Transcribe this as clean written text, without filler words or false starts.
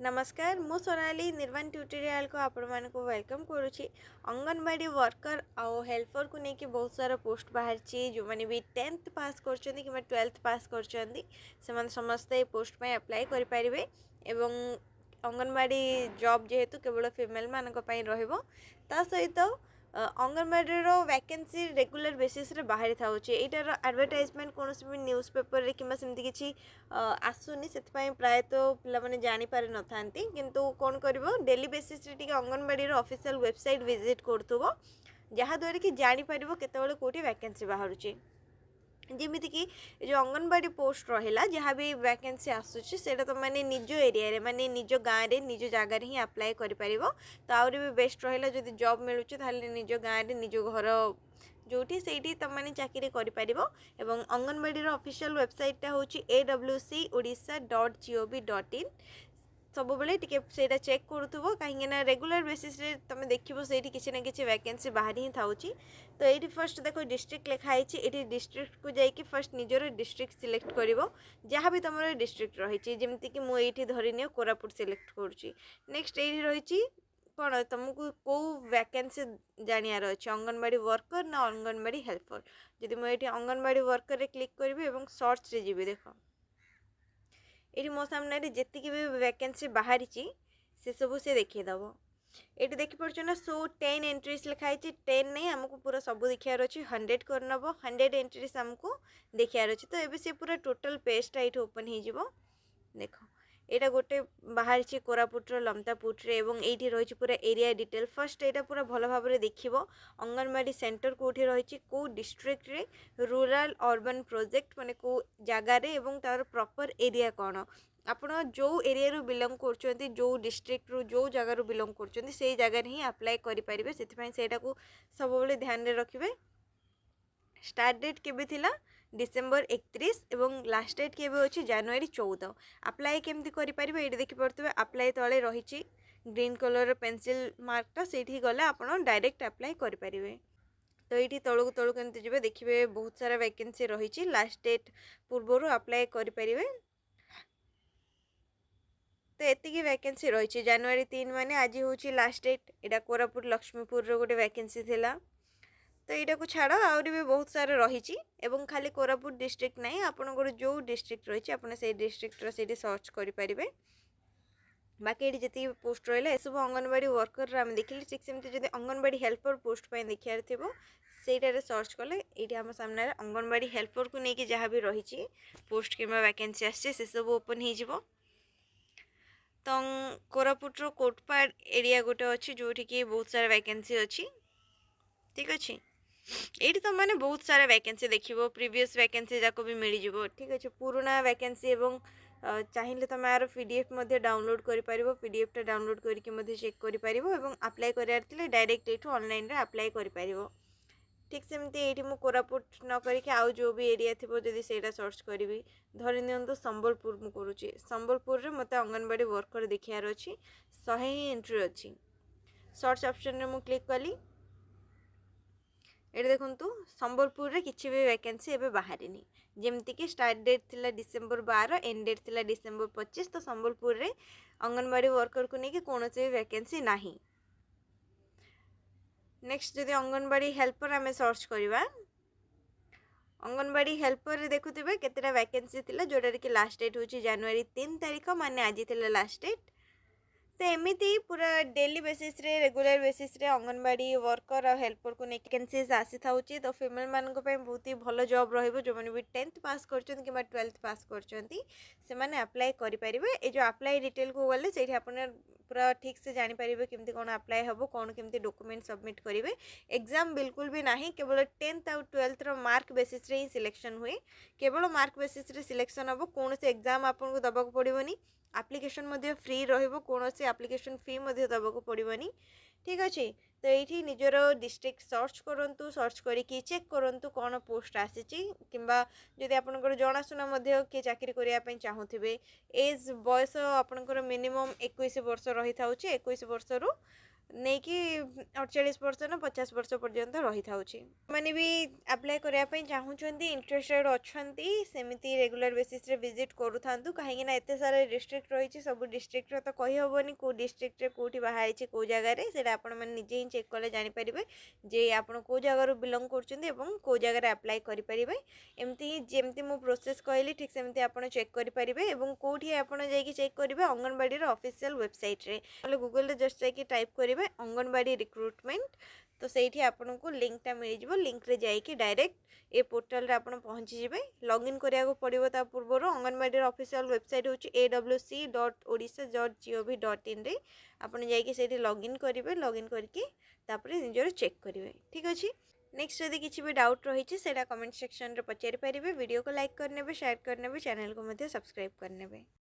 नमस्कार मु सोनाली निर्वाण ट्यूटोरियल को आपण मानक वेलकम करुच्ची। अंगनवाड़ी वर्कर आउ हेल्पर को लेकिन बहुत सारा पोस्ट बाहर जो मैंने भी 10th पास कर 12th पास कर समस्ते पोस्ट में अप्लाई करें एवं अंगनवाड़ी जॉब जेहेतु केवल फीमेल मानक ता सहित अंगनवाड़ी वैकेंसी रेगुलर बेसिस रे बाहरी था यार एडवर्टाइजमेंट कौन भी न्यूज़ पेपर रे कि सेमती किसी आसुनी से प्रायतः पिला माने जानी पारे न थांती किंतु कौन करिवो डेली बेसिस रे टिके अंगनवाड़ी रो ऑफिशियल वेबसाइट विजिट करथुबो जहाँ द्वारा कि जानी पारिबो केतेबेले कोठी वैकेंसी बाहरुची जमीती कि जो अंगनवाड़ी पोस्ट रहा जहाँ भी वैकेंसी आसूसी से तो मैंने निज एरिया माने निज गाँव में निज जगार ही अप्लाई कर तो आहरी भी बेस्ट रहा जब जॉब मिलूँ निज गाँव में निज घर जोटी से तुम मैंने चाकरी कर अंगनवाड़ी ऑफिशियल वेबसाइटा हूँ AWC odisha.gov.in सब बेले टिके सेटा चेक करूथबो कहीं ना रेगुलर बेसिस रे तुम देखिबो सेठी किसी ना किसी वैकेंसी बाहर ही थाउची। तो ये फर्स्ट देखो डिस्ट्रिक्ट लिखाई ये डिस्ट्रिक्ट को जाइए फर्स्ट निजर डिस्ट्रिक्ट सिलेक्ट करिवो जहाँ भी तुम डिस्ट्रिक्ट रही जमती कि मुझे धरनी कोरापुट सिलेक्ट करुच्ची। नेक्स्ट ये रही कौन तुमको कौ वैकेंसी जानियार अच्छे अंगनवाड़ी वर्कर ना अंगनवाड़ी हेल्पर जदि मुझे अंगनवाड़ी वर्कर रे क्लिक करी सर्च रे जीवी देख ये मो सामने जी भी वैकेंसी बाहरी से सब से देखीदेव ये देखिपुर ना सो 10 एंट्रीज लिखाई 10 नहीं आमको पूरा सब देखार अच्छे 100 करनब 100 एंट्रीज आमको देखार अच्छे। तो ये पूरा टोटल पेजटा ये ओपन हो देख यहाँ गोटे बाहर कोरापुट लमतापुट्रे एवं ये रही पूरा एरिया डिटेल फर्स्ट यहाँ पूरा भल भाव देखिब अंगनवाड़ी सेंटर कौटी रही कौ डिस्ट्रिक्ट रे रूरल अर्बन प्रोजेक्ट माने कौ जगार एवं तार प्रॉपर एरिया कौन आपण जो एरिया रू बिलोंग कर जो डिस्ट्रिक्ट रू जो जगार बिलोंग कर से जगार ही अप्लाई करेंगे से सब ध्यान में रखिए। स्टार्ट डेट केबे थिला डिसेंबर 31 एवं लास्ट डेट केबे अछि जनवरी 14। अप्लाई केमती करि परिबे एठी देखि परतबे अप्लाई तळे रहिछि ग्रीन कलर पेंसिल मार्कटा सेठी गले आपण डायरेक्ट अप्लाई करि परिबे। तो ये तलू तलू केमती जिबे देखिबे बहुत सारा वैकेंसी रहिछि लास्ट डेट पूर्वरु अप्लाई करि परिबे। तो एतिकी वैकेंसी रहिछि जनवरी 3 माने आज होछि लास्ट डेट। एटा कोरापुट लक्ष्मीपुर रो गोटे वैकेंसी थिला तो यहाँ को छाड़ आहरी भी बहुत सारा रही एवं खाली कोरापुट डिस्ट्रिक्ट नहीं आपंकर जो डिस्ट्रिक्ट रही आप डिस्ट्रिक्टर से सर्च करेंगे। बाकी ये जी पोस्ट रहा सब अंगनवाड़ी वर्कर आम देखिले ठीक सेमती जब अंगनवाड़ी हेल्पर पोस्ट पर देखार थी से सर्च कले ये आम सामने अंगनवाड़ी हेल्पर को लेकिन जहाँ भी रही पोस्ट कि वैकेंसी आसे सब ओपन हो। तो कोरापुटर कोटपाड़ एरिया गोटे अच्छी जोटि कि बहुत सारा वैकेंसी अच्छी ठीक अच्छे। ये तो मैंने बहुत सारा वैकेंसी देखिबो प्रीवियस वैकेंसी जाको भी मिल जिवो ठीक अच्छे पुराना वैकेंसी एवं चाहिए तुम यार पीडीएफ डाउनलोड कर पारिबो पीडीएफ टा डाउनलोड करके चेक कर पारिबो एवं अप्लाई करार डायरेक्ट ये ऑनलाइन रे अप्लाई कर पारिबो। ठीक सेमती ये मु कोरापुट न करके आउ जो भी एरिया थी जदि सेटा सर्च करी धरी नियंतु संबलपुर मु करुच्ची संबलपुर रे मते अंगनवाड़ी वर्कर देखार अच्छी 100 ही एंट्री अच्छी सर्च ऑप्शन रे मु क्लिक कली ये देखु संबलपुर रे किसी भी वैकेंसी एवं बाहरी जमती कि स्टार्ट डेट थिला डिसेंबर 12 एंड डेट थिला डिसेंबर 25। तो संबलपुर रे अंगनवाड़ी वर्कर को लेकिन कौन से वैकेंसी नहीं। नेक्स्ट जदि अंगनवाड़ी हेल्पर आम सर्च करवा अंगनवाड़ी हेल्पर देखुवे केतेटा वैकेंसी थिला जोटा कि लास्ट डेट हूँ जनवरी 3 तारीख माने आज थिला लास्ट डेट। तो एमती पूरा डेली बेसिस रे रेगुलर बेसिस रे अंगनवाड़ी वर्कर और हेल्पर को लेकिन वैकेंसीज आसी था तो फीमेल मान बहुत ही भल जॉब रहिबो जो माने भी 10th पास करछन कि 12th पास करछंती से माने अप्लाई करि परिबे। ए जो अप्लाई डिटेल को गले सेठी आपन पूरा ठीक से जानि परिबे केमती कोन अप्लाई हबो कोन केमती डॉक्यूमेंट सबमिट करिवे। एग्जाम बिल्कुल भी नाही केवल 10th और 12th रो मार्क बेसिस रे ही सिलेक्शन हुए केवल मार्क बेसिस रे सिलेक्शन हबो कौन से एग्जाम आपन को दबाक पड़िबोनी एप्लिकेशन मध्य फ्री रहिबो कौन से एप्लिकेशन फी मध्य दबाक पड़िबोनी ठीक अच्छे। तो ये निजर डिस्ट्रिक्ट सर्च करंतु सर्च करिकी चेक करंतु कौन पोस्ट आसी किंबा जदि आपनकर जनाशुना मध्य किए चाकरी करिया पई चाहूथिबे एज बयस आपनकर मिनिमम 21 वर्ष रही थाउचे 21 वर्ष रु नहीं कि 48 वर्ष ना 50 वर्ष पर्यंत रही था मैंने भी अप्लाई करने चाहूँगी इंटरेस्टेड अच्छा सेमती रेगुलर बेसिस रे विजिट करूँ कहीं एत सारा डिस्ट्रिक्ट रही सब डिस्ट्रिक्ट तो कहीहबनी कौ डिस्ट्रिक्ट कौटी बाहरी कौ जगार से निजे ही चेक कले जानीपर जे आप कौ जगार बिलंग कर जगार अप्लाई करेंगे एमती जमती मु प्रोसेस कहली ठीक सेमती आप चेक करेंगे कौटी आप चेक करेंगे अंगनवाड़ी ऑफिशियल वेबसाइट रे गूगल जस्ट जाकि टाइप करेंगे अंगनवाड़ी रिक्रुटमेंट तो सही आपन को लिंकटा मिल जाव लिंक रे जाइए डायरेक्ट ए पोर्टाल रे आपन पहुँची जाए लॉगिन करिया पड़ो ता पूर्व अंगनवाड़ी ऑफिशियल वेबसाइट होची awc.odisha.gov.in रे आपन जाइए से लॉगिन करेंगे लॉगिन करके तापर निजर चेक करेंगे ठीक अच्छे नेक्स्ट जदि किसी भी डाउट रही है कमेंट सेक्शन रे पचारि पारिबे वीडियो को लाइक करने शेयर करने चैनल को सब्सक्राइब करने।